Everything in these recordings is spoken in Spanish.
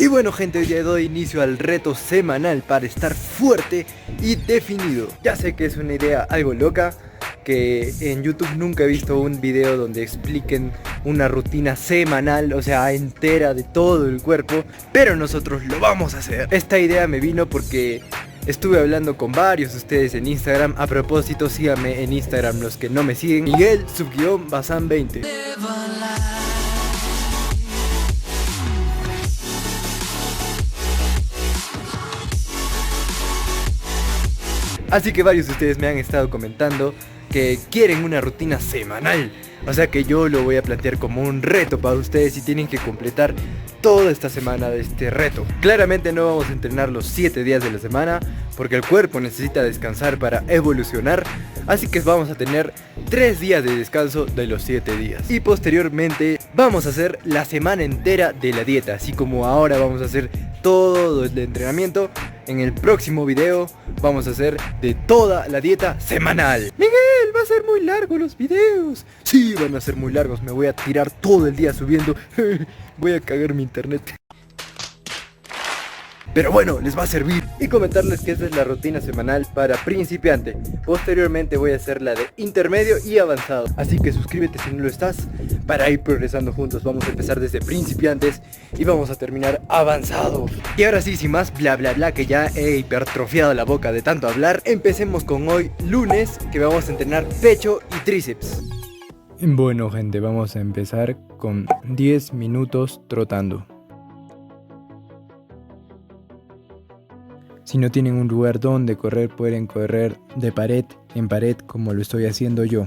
bueno gente, hoy día doy inicio al reto semanal para estar fuerte y definido. Ya sé que es una idea algo loca, que en YouTube nunca he visto un video donde expliquen una rutina semanal, o sea, entera de todo el cuerpo, pero nosotros lo vamos a hacer. Esta idea me vino porque estuve hablando con varios de ustedes en Instagram. A propósito, síganme en Instagram los que no me siguen. Miguel _Bazán 20. Así que varios de ustedes me han estado comentando que quieren una rutina semanal. O sea que yo lo voy a plantear como un reto para ustedes y tienen que completar toda esta semana de este reto. Claramente no vamos a entrenar los 7 días de la semana porque el cuerpo necesita descansar para evolucionar. Así que vamos a tener 3 días de descanso de los 7 días. Y posteriormente vamos a hacer la semana entera de la dieta. Así como ahora vamos a hacer todo el entrenamiento, en el próximo video vamos a hacer de toda la dieta semanal. Miguel, va a ser muy largo los videos. Sí, van a ser muy largos, me voy a tirar todo el día subiendo. Voy a cagar mi internet. Pero bueno, les va a servir. Y comentarles que esta es la rutina semanal para principiante. Posteriormente voy a hacer la de intermedio y avanzado. Así que suscríbete si no lo estás, para ir progresando juntos. Vamos a empezar desde principiantes y vamos a terminar avanzados. Y ahora sí, sin más bla bla bla, que ya he hipertrofiado la boca de tanto hablar, empecemos con hoy lunes, que vamos a entrenar pecho y tríceps. Bueno gente, vamos a empezar con 10 minutos trotando. Si no tienen un lugar donde correr, pueden correr de pared en pared como lo estoy haciendo yo.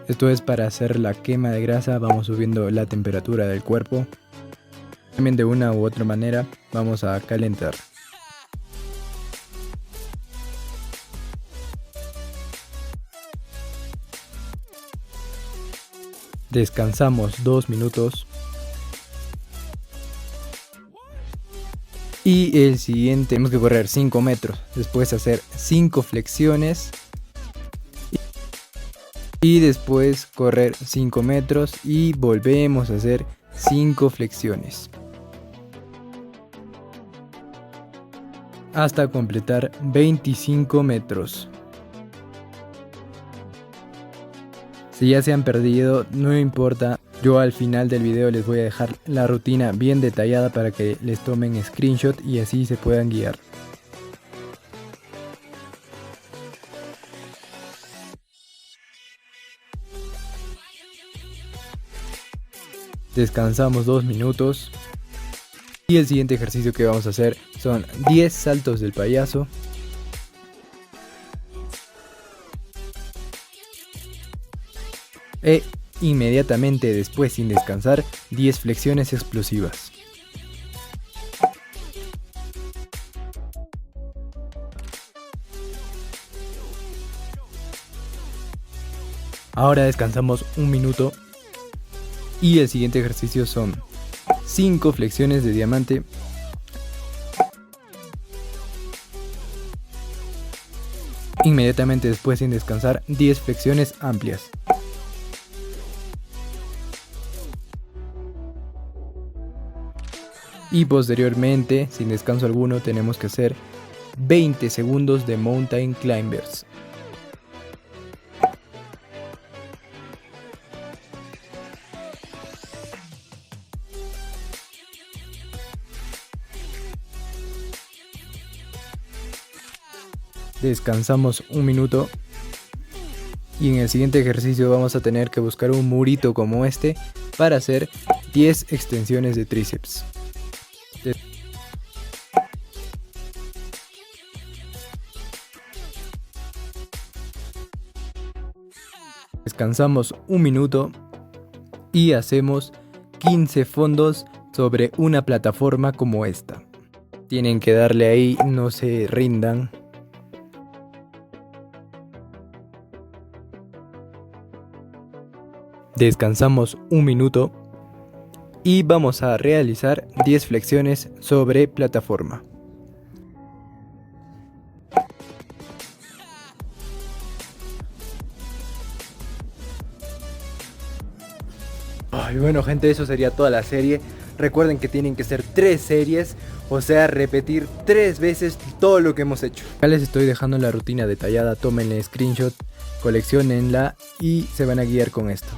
Esto es para hacer la quema de grasa, vamos subiendo la temperatura del cuerpo. También de una u otra manera vamos a calentar. Descansamos 2 minutos. Y el siguiente tenemos que correr 5 metros, después hacer 5 flexiones y después correr 5 metros y volvemos a hacer 5 flexiones hasta completar 25 metros. Si ya se han perdido, no importa. Yo al final del video les voy a dejar la rutina bien detallada para que les tomen screenshot y así se puedan guiar. Descansamos 2 minutos. Y el siguiente ejercicio que vamos a hacer son 10 saltos del payaso. Inmediatamente después, sin descansar, 10 flexiones explosivas. Ahora descansamos 1 minuto y el siguiente ejercicio son 5 flexiones de diamante. Inmediatamente después, sin descansar, 10 flexiones amplias. Y posteriormente, sin descanso alguno, tenemos que hacer 20 segundos de mountain climbers. Descansamos 1 minuto. Y en el siguiente ejercicio vamos a tener que buscar un murito como este para hacer 10 extensiones de tríceps. Descansamos 1 minuto y hacemos 15 fondos sobre una plataforma como esta. Tienen que darle ahí, no se rindan. Descansamos 1 minuto y vamos a realizar 10 flexiones sobre plataforma. Y bueno gente, eso sería toda la serie. Recuerden que tienen que ser 3 series, o sea repetir 3 veces todo lo que hemos hecho. Acá les estoy dejando la rutina detallada, tómenle screenshot, coleccionenla y se van a guiar con esto.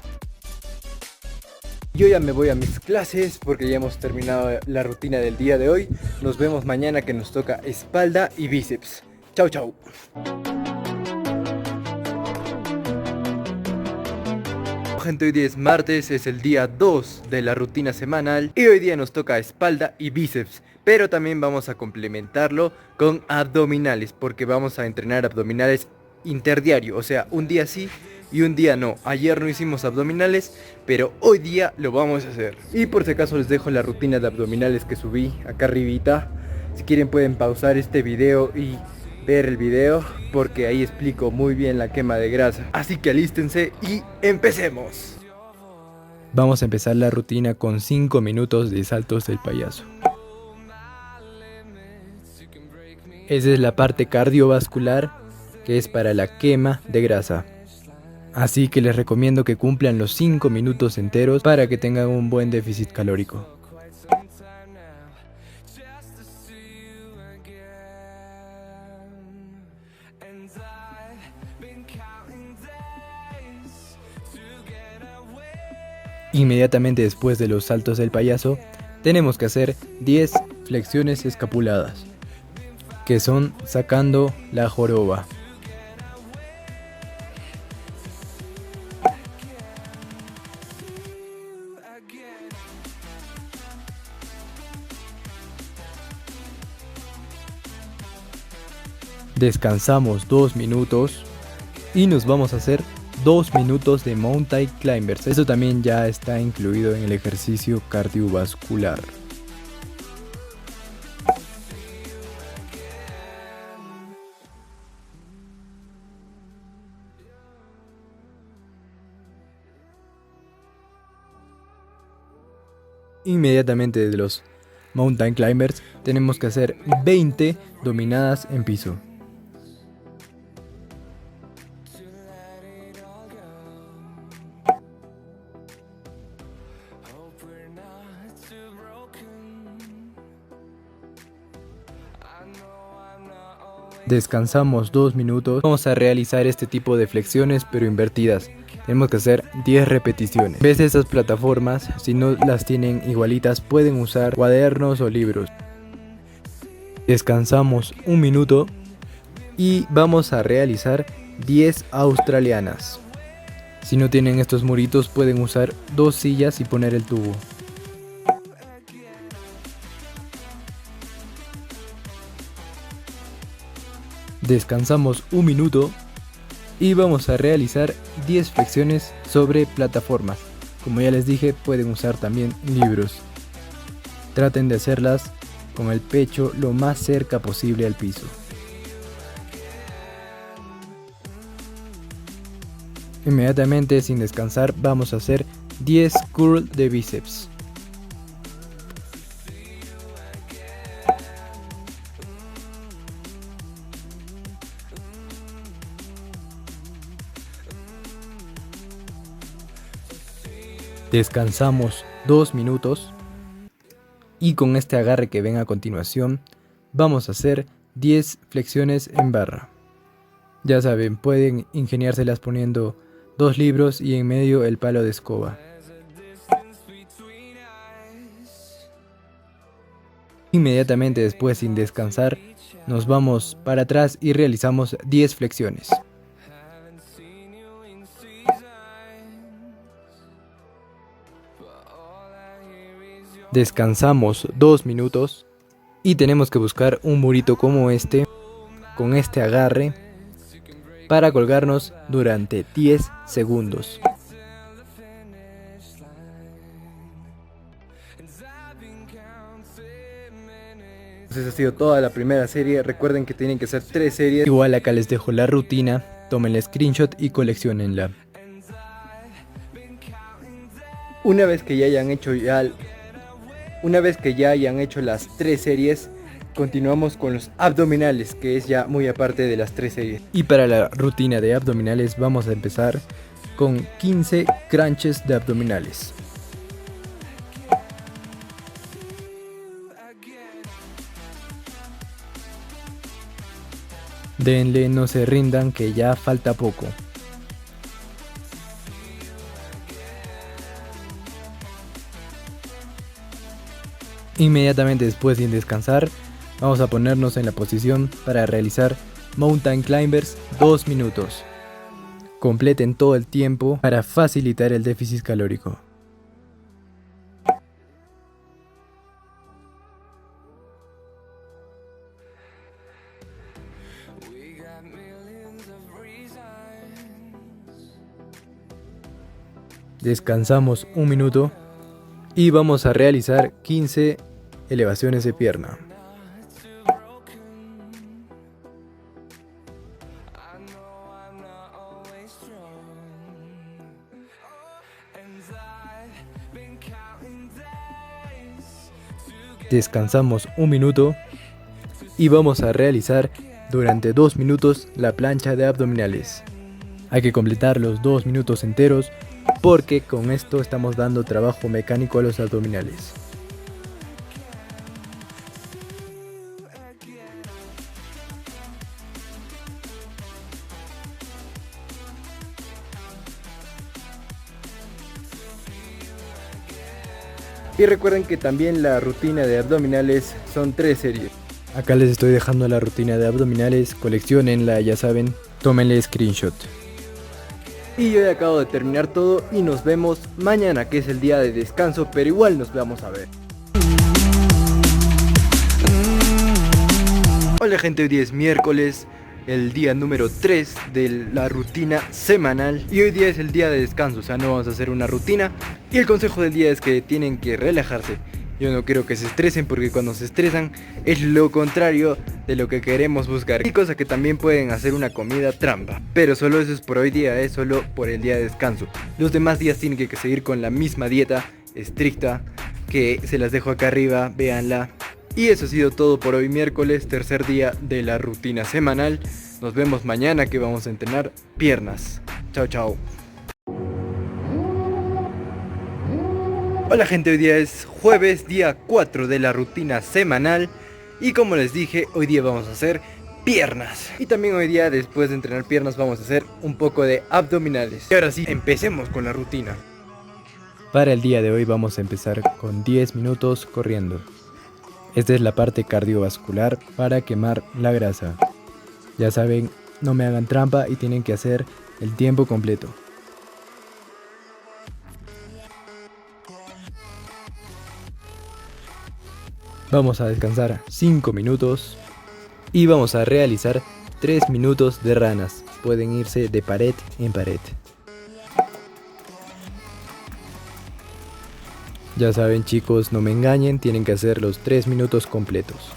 Yo ya me voy a mis clases porque ya hemos terminado la rutina del día de hoy. Nos vemos mañana que nos toca espalda y bíceps. Chau chau. Gente, hoy día es martes, es el día 2 de la rutina semanal y hoy día nos toca espalda y bíceps, pero también vamos a complementarlo con abdominales porque vamos a entrenar abdominales interdiario, o sea, un día sí y un día no. Ayer no hicimos abdominales, pero hoy día lo vamos a hacer. Y por si acaso les dejo la rutina de abdominales que subí acá arribita. Si quieren pueden pausar este video y ver el video porque ahí explico muy bien la quema de grasa. Así que alístense y empecemos. Vamos a empezar la rutina con 5 minutos de saltos del payaso. Esa es la parte cardiovascular que es para la quema de grasa. Así que les recomiendo que cumplan los 5 minutos enteros para que tengan un buen déficit calórico. Inmediatamente después de los saltos del payaso, tenemos que hacer 10 flexiones escapuladas, que son sacando la joroba. Descansamos 2 minutos y nos vamos a hacer 2 minutos de mountain climbers. Eso también ya está incluido en el ejercicio cardiovascular. Inmediatamente de los mountain climbers tenemos que hacer 20 dominadas en piso. Descansamos 2 minutos. Vamos a realizar este tipo de flexiones pero invertidas. Tenemos que hacer 10 repeticiones. En vez de esas plataformas, si no las tienen igualitas, pueden usar cuadernos o libros. Descansamos 1 minuto y vamos a realizar 10 australianas. Si no tienen estos muritos, pueden usar 2 sillas y poner el tubo. Descansamos 1 minuto y vamos a realizar 10 flexiones sobre plataformas. Como ya les dije, pueden usar también libros. Traten de hacerlas con el pecho lo más cerca posible al piso. Inmediatamente, sin descansar, vamos a hacer 10 curl de bíceps. Descansamos 2 minutos y con este agarre que ven a continuación vamos a hacer 10 flexiones en barra. Ya saben, pueden ingeniárselas poniendo 2 libros y en medio el palo de escoba. Inmediatamente después, sin descansar, nos vamos para atrás y realizamos 10 flexiones. Descansamos 2 minutos y tenemos que buscar un murito como este, con este agarre, para colgarnos durante 10 segundos. Entonces ha sido toda la primera serie. Recuerden que tienen que ser 3 series. Igual acá les dejo la rutina, tomen el screenshot y coleccionenla. Una vez que ya hayan hecho las 3 series, continuamos con los abdominales, que es ya muy aparte de las 3 series. Y para la rutina de abdominales vamos a empezar con 15 crunches de abdominales. Denle, no se rindan, que ya falta poco. Inmediatamente después, sin descansar, vamos a ponernos en la posición para realizar Mountain Climbers 2 minutos. Completen todo el tiempo para facilitar el déficit calórico. Descansamos un minuto y vamos a realizar 15 elevaciones de pierna. Descansamos un minuto y vamos a realizar durante 2 minutos la plancha de abdominales. Hay que completar los 2 minutos enteros porque con esto estamos dando trabajo mecánico a los abdominales. Y recuerden que también la rutina de abdominales son 3 series. Acá les estoy dejando la rutina de abdominales, coleccionenla, ya saben, tómenle screenshot. Y yo ya acabo de terminar todo y nos vemos mañana, que es el día de descanso, pero igual nos vamos a ver. Hola gente, hoy día es miércoles, el día número 3 de la rutina semanal. Y hoy día es el día de descanso, o sea, no vamos a hacer una rutina. Y el consejo del día es que tienen que relajarse. Yo no quiero que se estresen, porque cuando se estresan es lo contrario de lo que queremos buscar. Y cosa que también pueden hacer una comida trampa. Pero solo eso es por hoy día, es solo por el día de descanso. Los demás días tienen que seguir con la misma dieta estricta, que se las dejo acá arriba, véanla. Y eso ha sido todo por hoy, miércoles, tercer día de la rutina semanal. Nos vemos mañana, que vamos a entrenar piernas. Chao, chao. Hola gente, hoy día es jueves, día 4 de la rutina semanal. Y como les dije, hoy día vamos a hacer piernas. Y también hoy día, después de entrenar piernas, vamos a hacer un poco de abdominales. Y ahora sí, empecemos con la rutina. Para el día de hoy vamos a empezar con 10 minutos corriendo. Esta es la parte cardiovascular para quemar la grasa. Ya saben, no me hagan trampa y tienen que hacer el tiempo completo. Vamos a descansar 5 minutos y vamos a realizar 3 minutos de ranas. Pueden irse de pared en pared. Ya saben chicos, no me engañen, tienen que hacer los 3 minutos completos.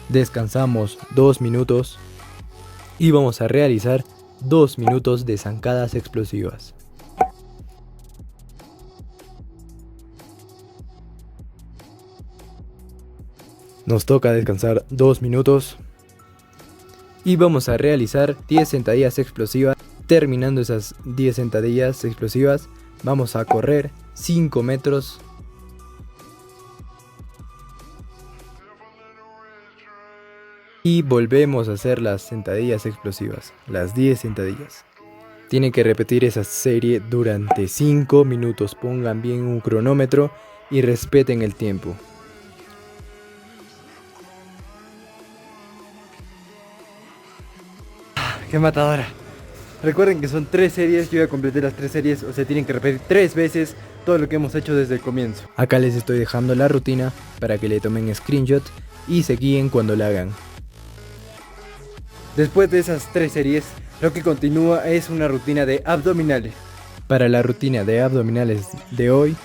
Descansamos 2 minutos y vamos a realizar 2 minutos de zancadas explosivas. Nos toca descansar 2 minutos y vamos a realizar 10 sentadillas explosivas. Terminando esas 10 sentadillas explosivas, vamos a correr 5 metros. Y volvemos a hacer las sentadillas explosivas, las 10 sentadillas. Tienen que repetir esa serie durante 5 minutos. Pongan bien un cronómetro y respeten el tiempo. ¡Qué matadora! Recuerden que son 3 series, yo ya completé las 3 series, o sea, tienen que repetir 3 veces todo lo que hemos hecho desde el comienzo. Acá les estoy dejando la rutina para que le tomen screenshot y se guíen cuando la hagan. Después de esas 3 series, lo que continúa es una rutina de abdominales. Para la rutina de abdominales de hoy,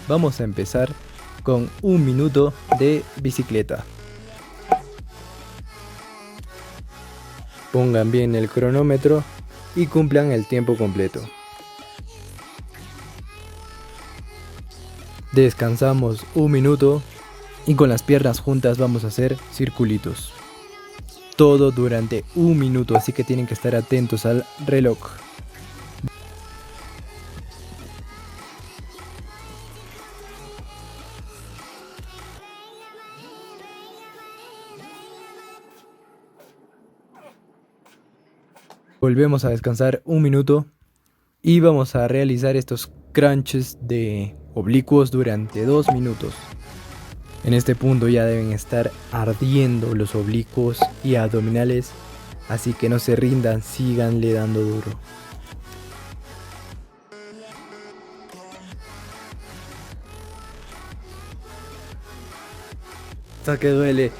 vamos a empezar con 1 minuto de bicicleta. Pongan bien el cronómetro y cumplan el tiempo completo. Descansamos 1 minuto y con las piernas juntas vamos a hacer circulitos. Todo durante 1 minuto, así que tienen que estar atentos al reloj. Volvemos a descansar un minuto y vamos a realizar estos crunches de oblicuos durante 2 minutos. En este punto ya deben estar ardiendo los oblicuos y abdominales, así que no se rindan, síganle dando duro. Hasta que duele.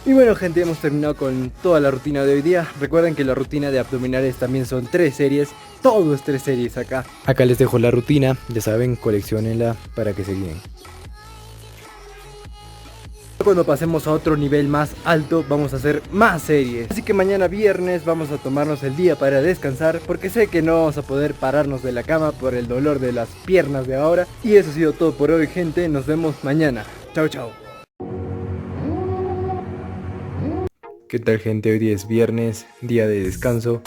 Y bueno gente, hemos terminado con toda la rutina de hoy día. Recuerden que la rutina de abdominales también son 3 series. Todo es 3 series acá. Acá les dejo la rutina, ya saben, coleccionenla para que se guíen. Cuando pasemos a otro nivel más alto vamos a hacer más series. Así que mañana viernes vamos a tomarnos el día para descansar, porque sé que no vamos a poder pararnos de la cama por el dolor de las piernas de ahora. Y eso ha sido todo por hoy gente, nos vemos mañana. Chao chao. ¿Qué tal gente? Hoy día es viernes, día de descanso,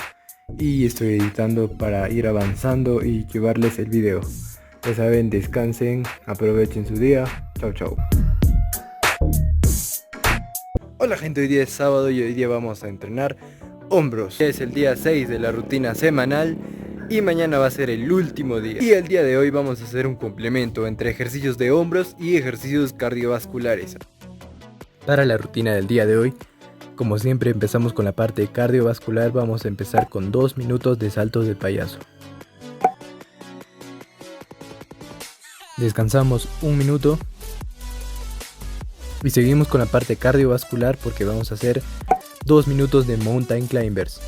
y estoy editando para ir avanzando y llevarles el video. Ya saben, descansen, aprovechen su día. Chao chao. Hola gente, hoy día es sábado y hoy día vamos a entrenar hombros. Es el día 6 de la rutina semanal y mañana va a ser el último día. Y el día de hoy vamos a hacer un complemento entre ejercicios de hombros y ejercicios cardiovasculares. Para la rutina del día de hoy, como siempre empezamos con la parte cardiovascular, vamos a empezar con 2 minutos de saltos de payaso. Descansamos 1 minuto. Y seguimos con la parte cardiovascular porque vamos a hacer 2 minutos de mountain climbers.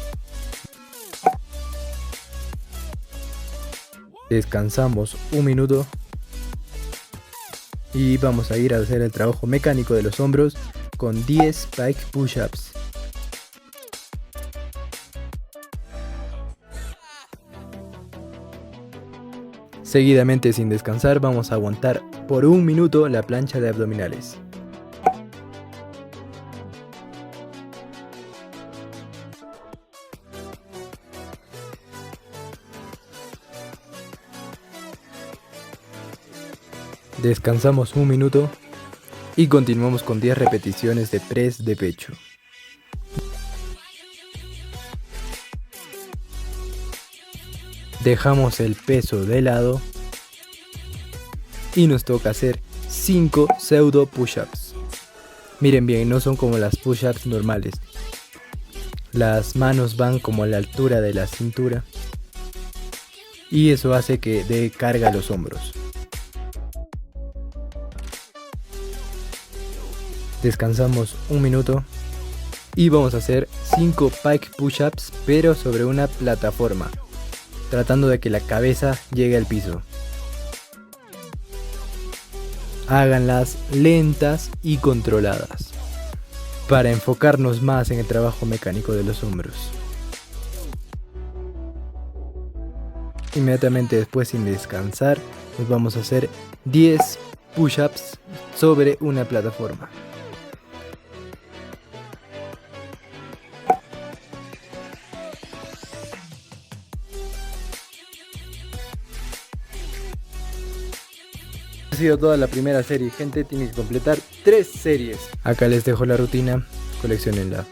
Descansamos 1 minuto. Y vamos a ir a hacer el trabajo mecánico de los hombros con 10 pike push-ups. Seguidamente, sin descansar, vamos a aguantar por 1 minuto la plancha de abdominales. Descansamos 1 minuto y continuamos con 10 repeticiones de press de pecho. Dejamos el peso de lado y nos toca hacer 5 pseudo push-ups. Miren bien, no son como las push-ups normales. Las manos van como a la altura de la cintura y eso hace que dé carga a los hombros. Descansamos 1 minuto y vamos a hacer 5 pike push-ups pero sobre una plataforma, tratando de que la cabeza llegue al piso. Háganlas lentas y controladas para enfocarnos más en el trabajo mecánico de los hombros. Inmediatamente después, sin descansar, nos vamos a hacer 10 push-ups sobre una plataforma. Ha sido toda la primera serie, gente, tienen que completar 3 series. Acá les dejo la rutina, coleccionenla.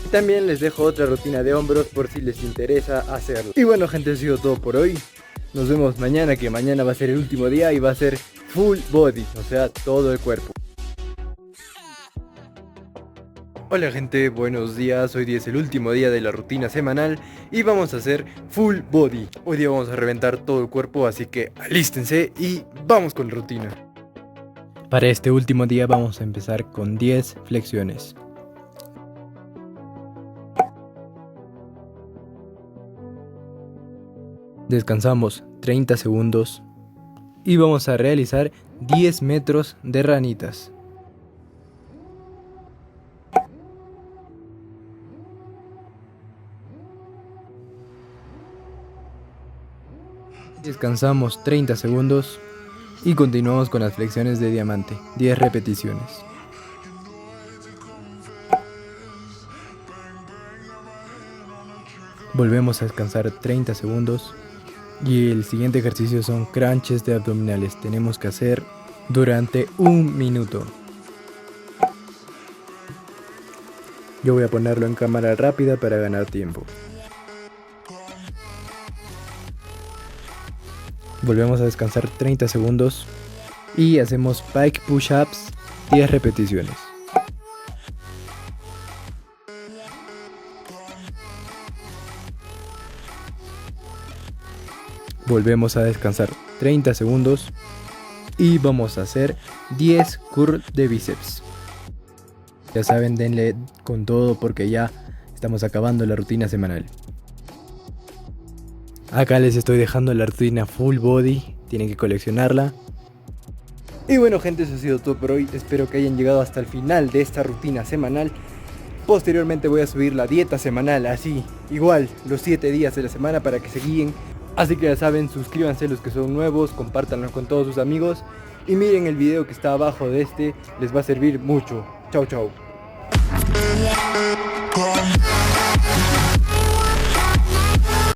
Y también les dejo otra rutina de hombros por si les interesa hacerlo. Y bueno gente, ha sido todo por hoy. Nos vemos mañana, que mañana va a ser el último día y va a ser full body, o sea, todo el cuerpo. Hola gente, buenos días, hoy día es el último día de la rutina semanal y vamos a hacer full body. Hoy día vamos a reventar todo el cuerpo, así que alístense y vamos con la rutina. Para este último día vamos a empezar con 10 flexiones. Descansamos 30 segundos y vamos a realizar 10 metros de ranitas. Descansamos 30 segundos y continuamos con las flexiones de diamante, 10 repeticiones. Volvemos a descansar 30 segundos y el siguiente ejercicio son crunches de abdominales. Tenemos que hacer durante 1 minuto. Yo voy a ponerlo en cámara rápida para ganar tiempo. Volvemos a descansar 30 segundos y hacemos pike push-ups 10 repeticiones. Volvemos a descansar 30 segundos y vamos a hacer 10 curl de bíceps. Ya saben, denle con todo porque ya estamos acabando la rutina semanal. Acá les estoy dejando la rutina full body, tienen que coleccionarla. Y bueno gente, eso ha sido todo por hoy, espero que hayan llegado hasta el final de esta rutina semanal. Posteriormente voy a subir la dieta semanal, así, igual, los 7 días de la semana para que se guíen. Así que ya saben, suscríbanse los que son nuevos, compártanlo con todos sus amigos. Y miren el video que está abajo de este, les va a servir mucho. Chau chau.